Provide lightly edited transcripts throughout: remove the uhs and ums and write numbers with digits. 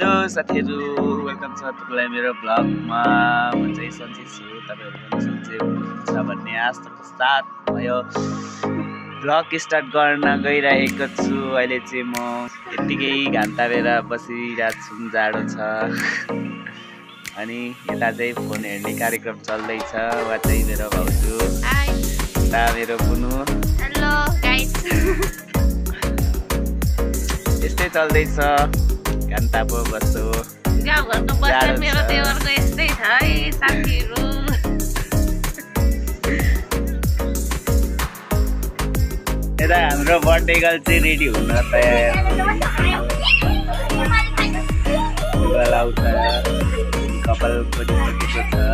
Hello साथीहरु, welcome छ तपाईलाई मेरो ब्लगमा। म चाहिँ सन्चै छु, तपाईहरु पनि सन्चै हुनुहुन्छ भन्ने आशाको साथ भयो ब्लग स्टार्ट गर्न गइरहेको छु। अहिले चाहिँ म यतिकै घाम तारेर बसिरहेको छु, जाडो छ। अनि यता चाहिँ फोन हेर्ने कार्यक्रम चल्दैछ। वा चाहिँ मेरो भाउजू, यता मेरो बुनु। Hello guys. यस्तै चल्दैछ। घन्टापो बस्छु गाउँघरको बस्ने मेरो देवरको यस्तै छ है साथीहरु। यता हाम्रो बर्थडे गर्ल चाहिँ रेडी हुन तयार लाउँछ। कपाल परिसकेको छ है।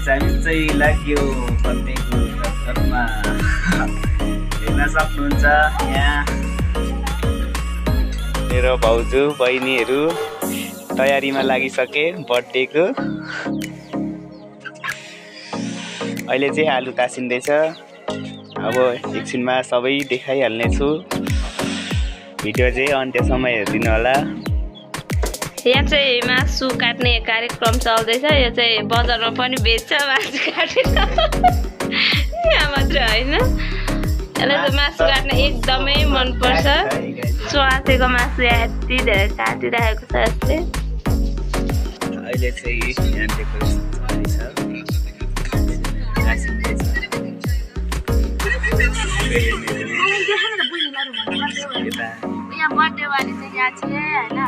हामी चाहिँ लाग्यो बर्थडेको घरमा। हेर्न सक्नुहुन्छ यहाँ मेरो भाउजू बहिनीहरू तयारीमा लागिसके बर्थडेको। अहिले चाहिँ आलु तासिँदैछ। अब एकछिनमा सबै देखाइहाल्नेछु। भिडियो चाहिँ अन्त्यसम्म हेरिदिनु होला। यहाँ चाहिँ मासु काट्ने कार्यक्रम चल्दैछ। यो चाहिँ बजारमा पनि बेच्छ मासु काटेर। यहाँ मात्र होइन, यसलाई चाहिँ मासु काट्न एकदमै मनपर्छ। स्वासेको मासु यति धेरै काटिरहेको छ यसले। अहिले चाहिँ यहाँ डेकोरेसन चल्दैछ। यहाँ बर्थडे वाली चाहिँ यहाँ छ हैन।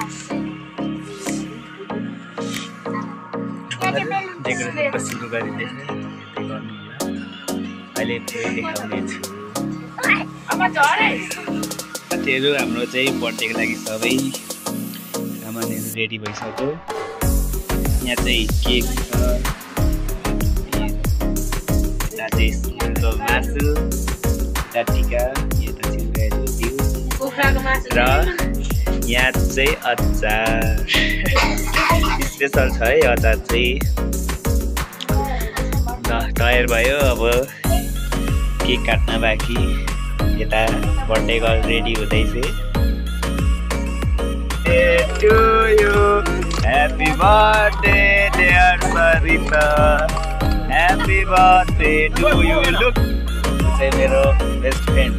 डेकोरेसन सुरु गरिँदैछ। अहिले देखाउने छु। साथीहरू, हाम्रो चाहिँ बर्थडेको लागि सबै सामानहरू रेडी भइसक्यो। यहाँ चाहिँ केक छ, यता चाहिँ सुँगुरको मासु, यता टिका, यता चिउराहरू दिउ र यहाँ चाहिँ अचार स्पेसल छ है। अचार चाहिँ तयार भयो। अब केक काट्न बाँकी। यता बर्थडे गर्ल रेडी हुँदैछ। Happy birthday dear Sarita, happy birthday to you. Look, चाहिँ मेरो बेस्ट फ्रेन्ड।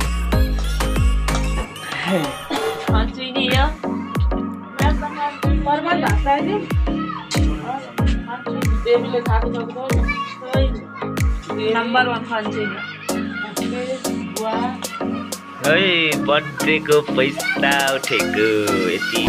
नम्बर 1 खन्छु है बर्थडेको पैसा उठेको यति।